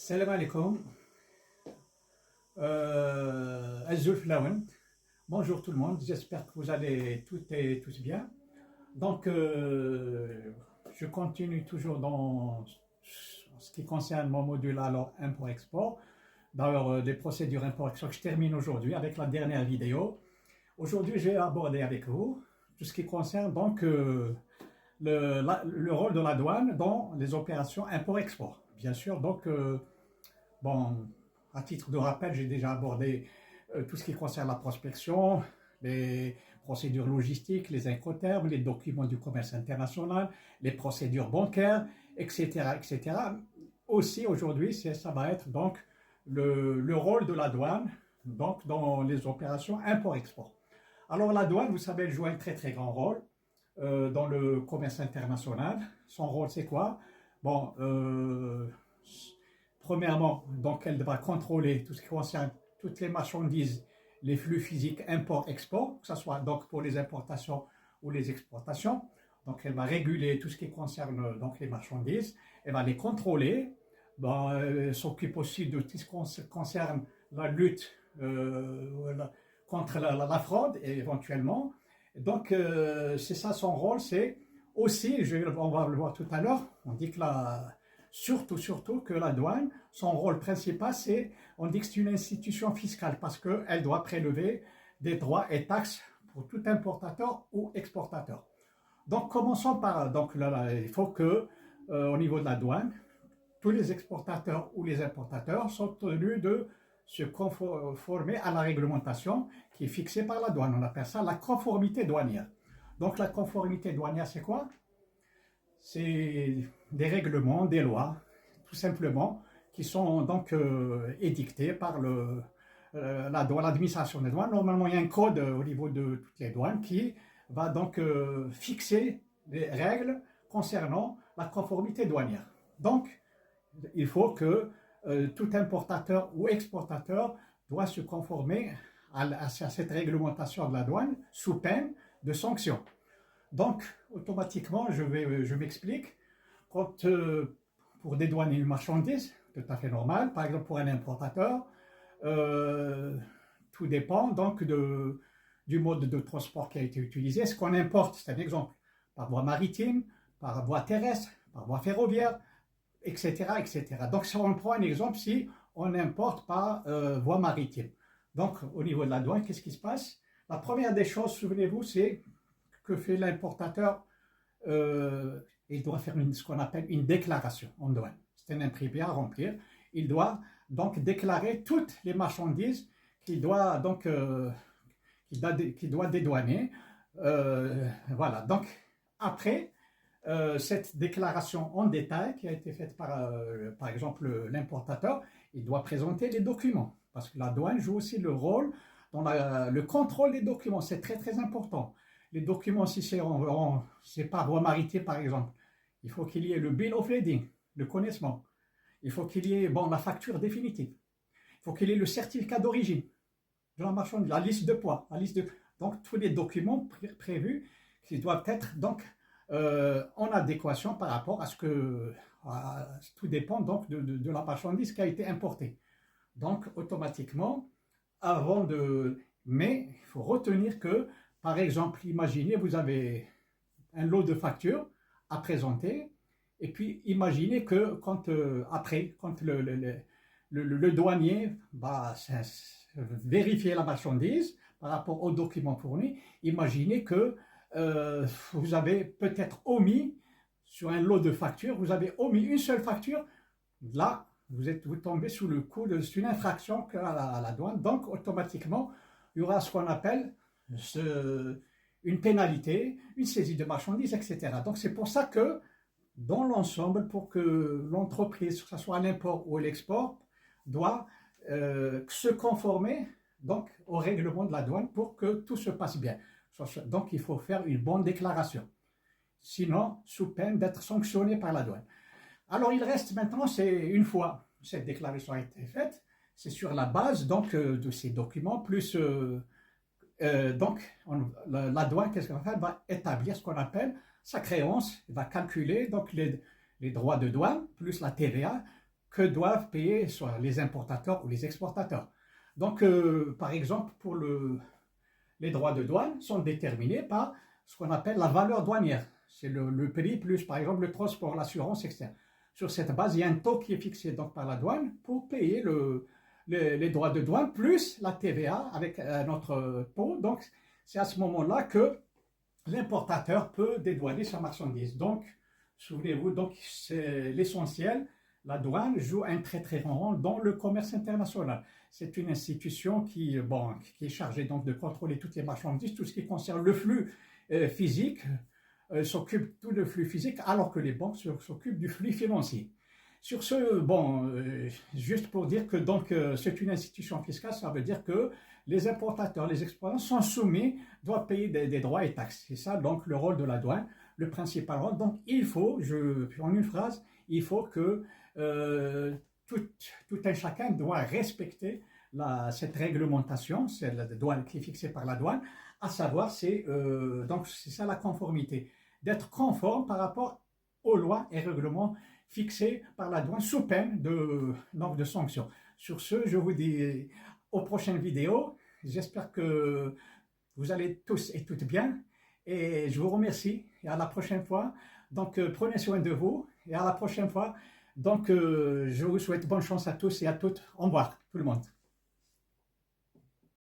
Salam alaikum. Azul Flawen. Bonjour tout le monde, j'espère que vous allez toutes et tous bien. Donc, je continue toujours dans ce qui concerne mon module alors import-export. D'ailleurs, les procédures import-export, je termine aujourd'hui avec la dernière vidéo. Aujourd'hui, je vais aborder avec vous tout ce qui concerne donc le rôle de la douane dans les opérations import-export. Bien sûr, donc, bon, à titre de rappel, j'ai déjà abordé tout ce qui concerne la prospection, les procédures logistiques, les incoterms, les documents du commerce international, les procédures bancaires, etc., etc. Aussi, aujourd'hui, ça va être donc le rôle de la douane donc, dans les opérations import-export. Alors, la douane, vous savez, elle joue un très, très grand rôle dans le commerce international. Son rôle, c'est quoi? Bon, premièrement, donc, elle va contrôler tout ce qui concerne toutes les marchandises, les flux physiques import-export, que ce soit donc pour les importations ou les exportations. Donc, elle va réguler tout ce qui concerne donc, les marchandises, elle va les contrôler, s'occupe aussi de tout ce qui concerne la lutte contre la fraude éventuellement. Donc, c'est ça son rôle, c'est aussi, on va le voir tout à l'heure, on dit que surtout que la douane, son rôle principal, on dit que c'est une institution fiscale parce qu'elle doit prélever des droits et taxes pour tout importateur ou exportateur. Donc, commençons par, donc là, il faut que, au niveau de la douane, tous les exportateurs ou les importateurs sont tenus de se conformer à la réglementation qui est fixée par la douane. On appelle ça la conformité douanière. Donc, la conformité douanière, c'est quoi? C'est des règlements, des lois, tout simplement, qui sont donc édictés par l'administration des douanes. Normalement, il y a un code au niveau de toutes les douanes qui va donc fixer les règles concernant la conformité douanière. Donc, il faut que tout importateur ou exportateur doit se conformer à cette réglementation de la douane sous peine de sanctions. Donc, automatiquement, je m'explique, quand pour dédouaner une marchandise, tout à fait normal, par exemple pour un importateur, tout dépend donc du mode de transport qui a été utilisé. Ce qu'on importe, c'est un exemple, par voie maritime, par voie terrestre, par voie ferroviaire, etc., etc. Donc, si on prend un exemple, si on importe par voie maritime. Donc, au niveau de la douane, qu'est-ce qui se passe? La première des choses, souvenez-vous, c'est que fait l'importateur, il doit faire ce qu'on appelle une déclaration en douane. C'est un imprimé à remplir. Il doit donc déclarer toutes les marchandises qu'il doit donc qu'il doit dédouaner. Voilà. Donc après cette déclaration en détail qui a été faite par exemple l'importateur, il doit présenter les documents parce que la douane joue aussi le rôle dans le contrôle des documents. C'est très très important. Les documents, si c'est par voie maritime par exemple, il faut qu'il y ait le bill of lading, le connaissement. Il faut qu'il y ait la facture définitive. Il faut qu'il y ait le certificat d'origine de la marchandise, la liste de poids, donc tous les documents prévus qui doivent être donc en adéquation par rapport à ce que tout dépend donc de la marchandise qui a été importée. Donc automatiquement, mais il faut retenir que par exemple, imaginez, vous avez un lot de factures à présenter, et puis imaginez que quand le douanier va vérifier la marchandise par rapport aux documents fournis, imaginez que vous avez peut-être omis, sur un lot de factures, vous avez omis une seule facture, là, vous tombez sous le coup d'une infraction à la douane, donc automatiquement, il y aura ce qu'on appelle une pénalité, une saisie de marchandises, etc. Donc c'est pour ça que dans l'ensemble, pour que l'entreprise, que ce soit l'import ou l'export, doit se conformer donc au règlement de la douane pour que tout se passe bien. Donc il faut faire une bonne déclaration, sinon sous peine d'être sanctionné par la douane. Alors il reste maintenant, c'est une fois cette déclaration a été faite, c'est sur la base donc de ces documents plus donc, la douane, qu'est-ce qu'elle va faire? Elle va établir ce qu'on appelle sa créance, elle va calculer donc les droits de douane plus la TVA que doivent payer soit les importateurs ou les exportateurs. Donc, par exemple, les droits de douane sont déterminés par ce qu'on appelle la valeur douanière. C'est le prix plus, par exemple, le transport, l'assurance, etc. Sur cette base, il y a un taux qui est fixé donc par la douane pour payer les droits de douane plus la TVA avec notre taux. Donc, c'est à ce moment-là que l'importateur peut dédouaner sa marchandise. Donc, souvenez-vous, donc c'est l'essentiel. La douane joue un très très grand rôle dans le commerce international. C'est une institution qui est chargée donc de contrôler toutes les marchandises, tout ce qui concerne le flux physique, s'occupe tout le flux physique, alors que les banques s'occupent du flux financier. Sur ce, juste pour dire que donc c'est une institution fiscale, ça veut dire que les importateurs, les exportateurs sont soumis, doivent payer des droits et taxes. C'est ça donc le rôle de la douane, le principal rôle. Donc il faut, en une phrase, il faut que tout un chacun doit respecter cette réglementation, c'est la douane qui est fixée par la douane, à savoir donc c'est ça la conformité, d'être conforme par rapport aux lois et règlements fixés par la douane sous peine de sanctions. Sur ce, je vous dis aux prochaines vidéos. J'espère que vous allez tous et toutes bien et je vous remercie et à la prochaine fois. Donc prenez soin de vous et à la prochaine fois. Donc je vous souhaite bonne chance à tous et à toutes. Au revoir tout le monde.